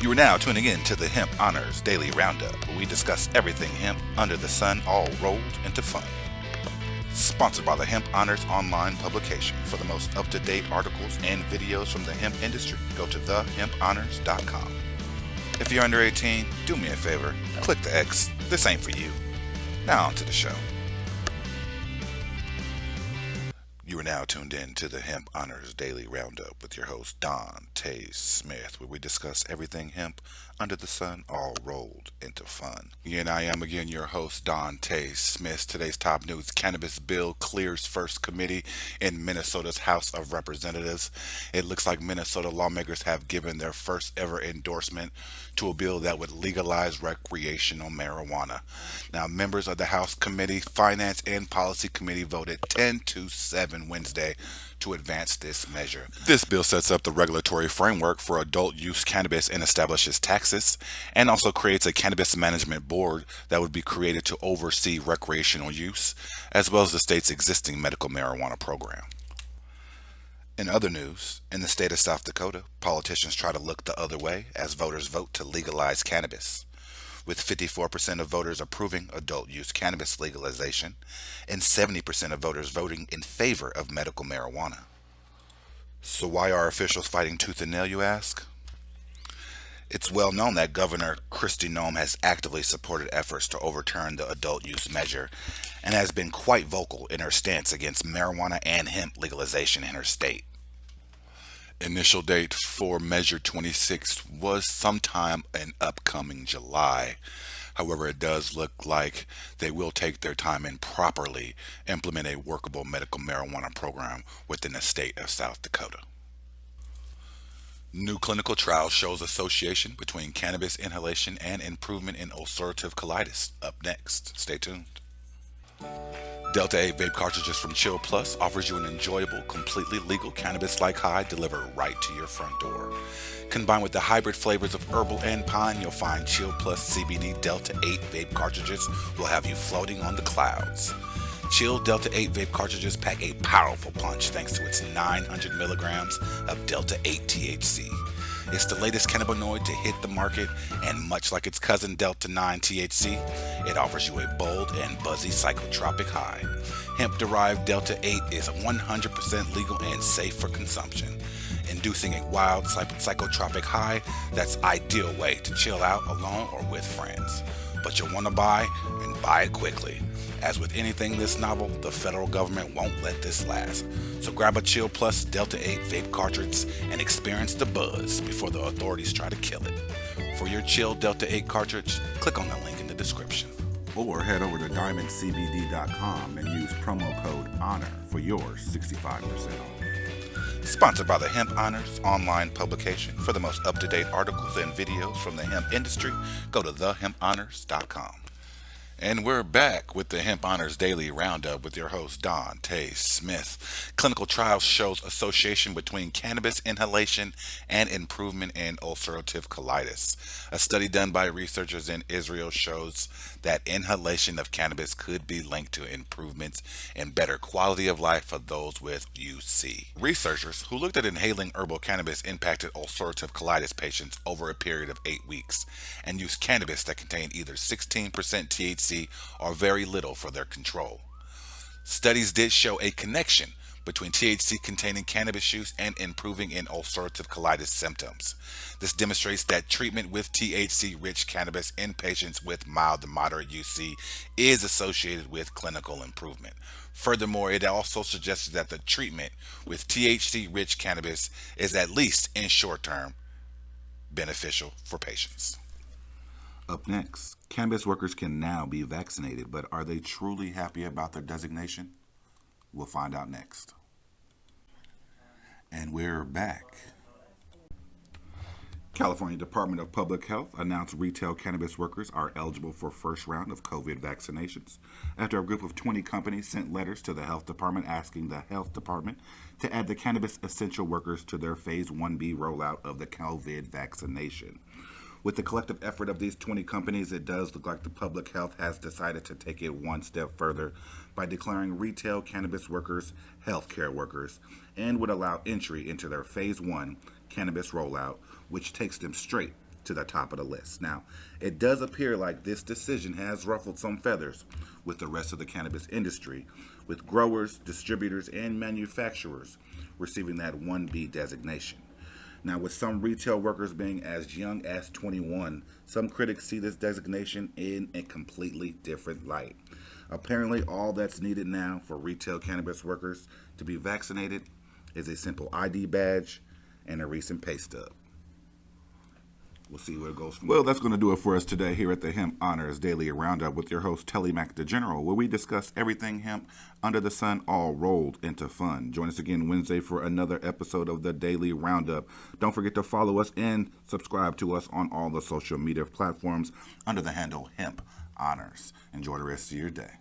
You are now tuning in to the Hemp Honors Daily RoundUp, where we discuss everything hemp under the sun, all rolled into fun. Sponsored by the Hemp Honors online publication. For the most up-to-date articles and videos from the hemp industry, go to thehemphonors.com. If you're under 18, do me a favor, click the X. This ain't for you. Now on to the show. You are now tuned in to the Hemp Honors Daily Roundup with your host, Dante Smith, where we discuss everything hemp under the sun, all rolled into fun. And I am again your host, Dante Smith. Today's top news: cannabis bill clears first committee in Minnesota's House of Representatives. It looks like Minnesota lawmakers have given their first ever endorsement to a bill that would legalize recreational marijuana. Now, members of the House Committee, Finance and Policy Committee voted 10-7 Wednesday to advance this measure. This bill sets up the regulatory framework for adult use cannabis and establishes taxes, and also creates a cannabis management board that would be created to oversee recreational use, as well as the state's existing medical marijuana program. In other news, in the state of South Dakota, politicians try to look the other way as voters vote to legalize cannabis, with 54% of voters approving adult use cannabis legalization and 70% of voters voting in favor of medical marijuana. So why are officials fighting tooth and nail, you ask? It's well known that Governor Kristi Noem has actively supported efforts to overturn the adult use measure and has been quite vocal in her stance against marijuana and hemp legalization in her state. Initial date for Measure 26 was sometime in upcoming July. However, it does look like they will take their time and properly implement a workable medical marijuana program within the state of South Dakota. New clinical trial shows association between cannabis inhalation and improvement in ulcerative colitis. Up next. Stay tuned. Delta 8 vape cartridges from Chill Plus offers you an enjoyable, completely legal cannabis-like high delivered right to your front door. Combined with the hybrid flavors of herbal and pine, you'll find Chill Plus CBD Delta 8 vape cartridges will have you floating on the clouds. Chill Delta 8 vape cartridges pack a powerful punch thanks to its 900 milligrams of Delta 8 THC. It's the latest cannabinoid to hit the market, and much like its cousin Delta 9 THC, it offers you a bold and buzzy psychotropic high. Hemp-derived Delta 8 is 100% legal and safe for consumption, inducing a wild psychotropic high that's ideal way to chill out alone or with friends. But you'll want to buy, and buy it quickly. As with anything this novel, the federal government won't let this last. So grab a Chill Plus Delta 8 vape cartridge and experience the buzz before the authorities try to kill it. For your Chill Delta 8 cartridge, click on the link in the description. Or head over to diamondcbd.com and use promo code HONOR for your 65% off. Sponsored by the Hemp Honors online publication. For the most up-to-date articles and videos from the hemp industry, go to thehemphonors.com. And we're back with the Hemp Honors Daily Roundup with your host, Dante Smith. Clinical trials shows association between cannabis inhalation and improvement in ulcerative colitis. A study done by researchers in Israel shows that inhalation of cannabis could be linked to improvements in better quality of life for those with UC. Researchers who looked at inhaling herbal cannabis impacted ulcerative colitis patients over a period of 8 weeks and used cannabis that contained either 16% THC or very little for their control. Studies did show a connection between THC containing cannabis use and improving in ulcerative colitis symptoms. This demonstrates that treatment with THC rich cannabis in patients with mild to moderate UC is associated with clinical improvement. Furthermore, it also suggests that the treatment with THC rich cannabis is, at least in short term, beneficial for patients. Up next, cannabis workers can now be vaccinated, but are they truly happy about their designation? We'll find out next. And we're back. California Department of Public Health announced retail cannabis workers are eligible for first round of COVID vaccinations after a group of 20 companies sent letters to the health department asking the health department to add the cannabis essential workers to their Phase 1B rollout of the COVID vaccination. With the collective effort of these 20 companies, it does look like the public health has decided to take it one step further by declaring retail cannabis workers healthcare workers and would allow entry into their Phase 1 cannabis rollout, which takes them straight to the top of the list. Now, it does appear like this decision has ruffled some feathers with the rest of the cannabis industry, with growers, distributors, and manufacturers receiving that 1B designation. Now, with some retail workers being as young as 21, some critics see this designation in a completely different light. Apparently, all that's needed now for retail cannabis workers to be vaccinated is a simple ID badge and a recent pay stub. We'll see where it goes from there. Well, that's going to do it for us today here at the Hemp Honors Daily RoundUp with your host, Telly Mac the General, where we discuss everything hemp under the sun, all rolled into fun. Join us again Wednesday for another episode of the Daily RoundUp. Don't forget to follow us and subscribe to us on all the social media platforms under the handle Hemp Honors. Enjoy the rest of your day.